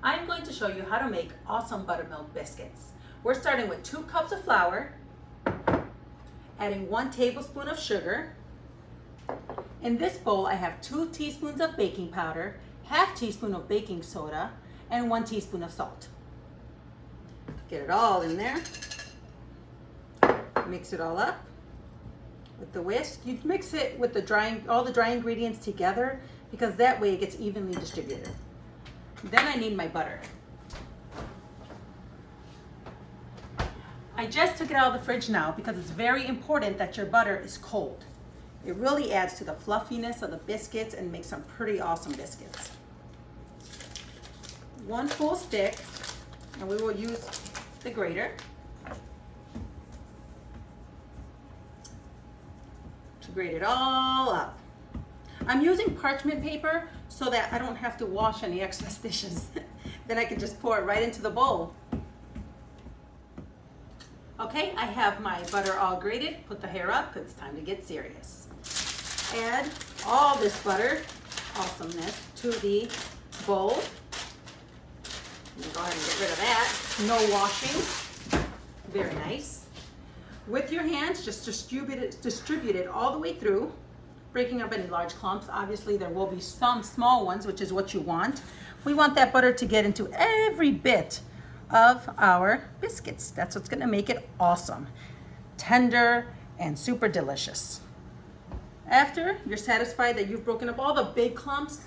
I'm going to show you how to make awesome buttermilk biscuits. We're starting with 2 cups of flour, adding 1 tablespoon of sugar. In this bowl, I have 2 teaspoons of baking powder, ½ teaspoon of baking soda, and 1 teaspoon of salt. Get it all in there. Mix it all up with the whisk. You mix it with all the dry ingredients together because that way it gets evenly distributed. Then I need my butter. I just took it out of the fridge now because it's very important that your butter is cold. It really adds to the fluffiness of the biscuits and makes some pretty awesome biscuits. 1 full stick, and we will use the grater to grate it all up. I'm using parchment paper so that I don't have to wash any excess dishes. Then I can just pour it right into the bowl. Okay, I have my butter all grated. Put the hair up because it's time to get serious. Add all this butter, awesomeness, to the bowl. Go ahead and get rid of that. No washing. Very nice. With your hands, just distribute it all the way through, breaking up any large clumps. Obviously, there will be some small ones, which is what you want. We want that butter to get into every bit of our biscuits. That's what's going to make it awesome, tender, and super delicious. After you're satisfied that you've broken up all the big clumps,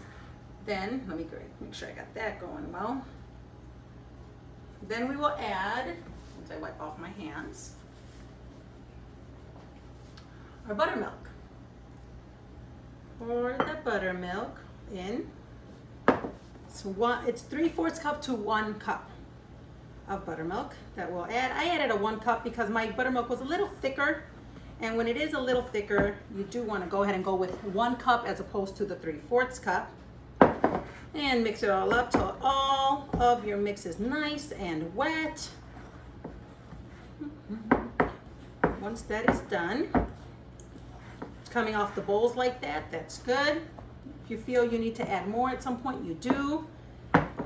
then let me make sure I got that going well. Then we will add, once I wipe off my hands, our buttermilk. Pour the buttermilk in. It's 3/4 cup to 1 cup of buttermilk that we'll add. I added a 1 cup because my buttermilk was a little thicker, and when it is a little thicker, you do want to go ahead and go with 1 cup as opposed to the 3/4 cup. And mix it all up till all of your mix is nice and wet. Once that is done, it's coming off the bowls like that, that's good. If you feel you need to add more at some point, you do.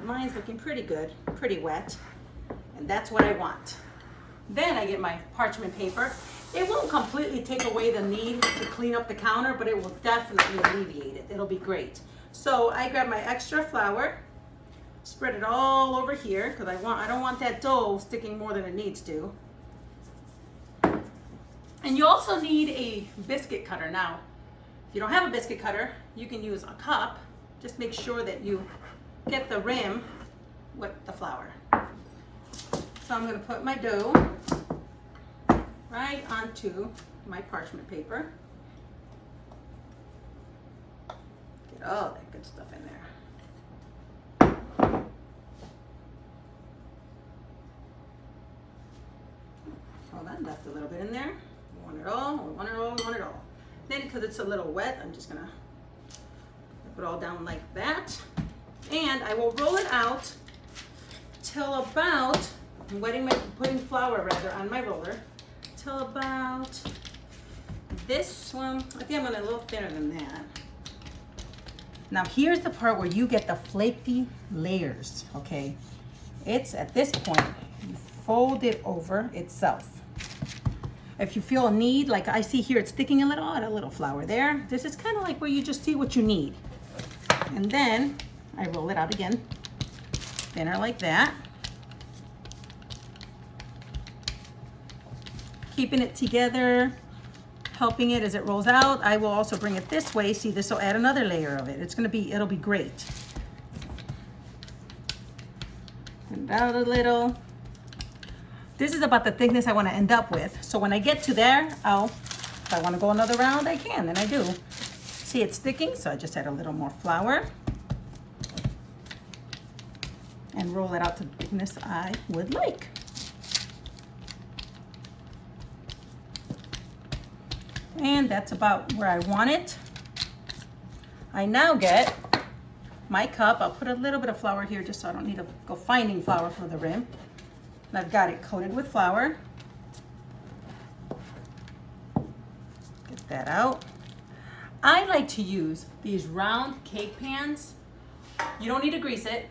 Mine's looking pretty good, pretty wet, and that's what I want. Then I get my parchment paper. It won't completely take away the need to clean up the counter, but it will definitely alleviate it. It'll be great. So I grab my extra flour, spread it all over here because I don't want that dough sticking more than it needs to. And you also need a biscuit cutter. Now, if you don't have a biscuit cutter, you can use a cup. Just make sure that you get the rim with the flour. So I'm going to put my dough right onto my parchment paper. Get all that good stuff in there. Hold on, left a little bit in there. We want it all, we want it all, we want it all. Then because it's a little wet, I'm just gonna put it all down like that. And I will roll it out till about, I'm putting flour rather on my roller, till about this one. I think I'm going a little thinner than that. Now here's the part where you get the flaky layers, okay? It's at this point, you fold it over itself. If you feel a need, like I see here, it's sticking a little, add a little flour there. This is kind of like where you just see what you need. And then I roll it out again, thinner like that. Keeping it together, helping it as it rolls out. I will also bring it this way. See, this will add another layer of it. It'll be great. And out a little. This is about the thickness I want to end up with. So when I get to there, if I want to go another round, I can, and I do. See, it's sticking, so I just add a little more flour and roll it out to the thickness I would like. And that's about where I want it. I now get my cup. I'll put a little bit of flour here just so I don't need to go finding flour for the rim. And I've got it coated with flour. Get that out. I like to use these round cake pans. You don't need to grease it.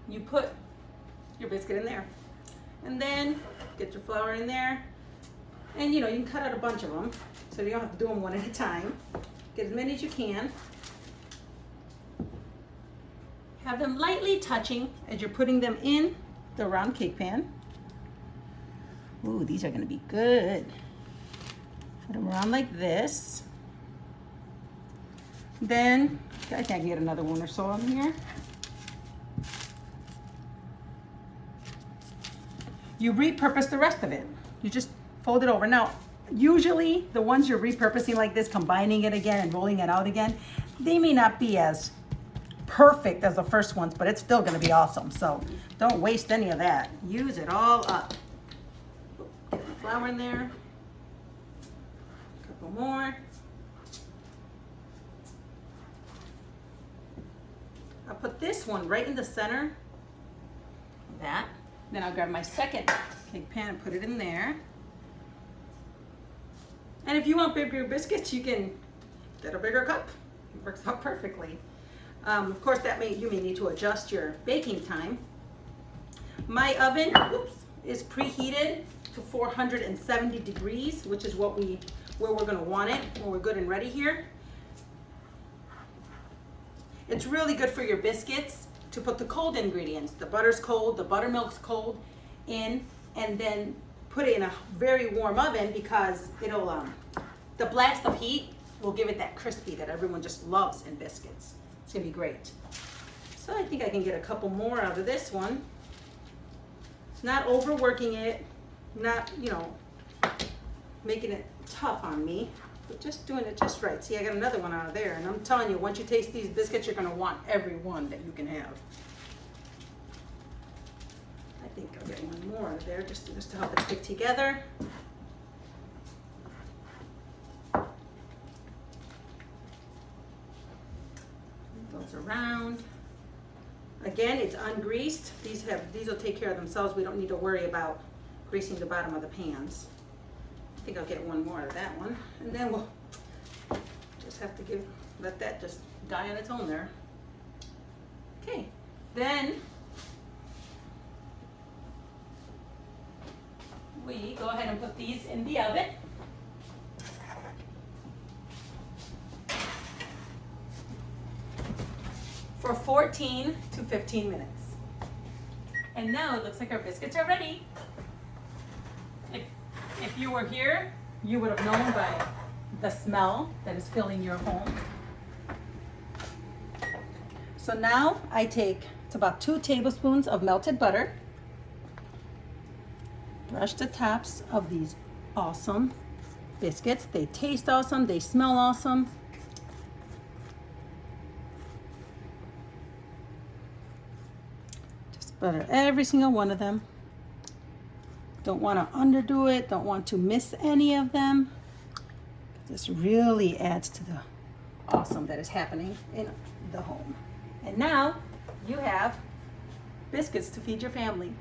you put your biscuit in there. And then get your flour in there. And you know, you can cut out a bunch of them, so you don't have to do them one at a time. Get as many as you can. Have them lightly touching as you're putting them in the round cake pan. Ooh, these are gonna be good. Put them around like this. Then, I think I can get another one or so in here. You repurpose the rest of it. You just fold it over. Now, usually the ones you're repurposing like this, combining it again and rolling it out again, they may not be as perfect as the first ones, but it's still gonna be awesome. So don't waste any of that. Use it all up. Get the flour in there. A couple more. I'll put this one right in the center. That. Then I'll grab my second cake pan and put it in there. And if you want bigger biscuits, you can get a bigger cup. It works out perfectly. Of course, you may need to adjust your baking time. My oven is preheated to 470 degrees, which is where we're gonna want it when we're good and ready here. It's really good for your biscuits to put the cold ingredients, the butter's cold, the buttermilk's cold in, and then put it in a very warm oven because it'll, the blast of heat will give it that crispy that everyone just loves in biscuits. It's gonna be great. So I think I can get a couple more out of this one. It's not overworking it, not, you know, making it tough on me, but just doing it just right. See, I got another one out of there, and I'm telling you, once you taste these biscuits, you're gonna want every one that you can have. I think I'll get one more out of there just to help it stick together. Those around. Again, it's ungreased. These will take care of themselves. We don't need to worry about greasing the bottom of the pans. I think I'll get one more out of that one, and then we'll just have to let that just die on its own there. Okay, then we go ahead and put these in the oven. For 14 to 15 minutes. And now it looks like our biscuits are ready. If you were here, you would have known by the smell that is filling your home. So now it's about 2 tablespoons of melted butter. Brush the tops of these awesome biscuits. They taste awesome, they smell awesome. Just butter every single one of them. Don't want to underdo it, don't want to miss any of them. This really adds to the awesome that is happening in the home. And now you have biscuits to feed your family.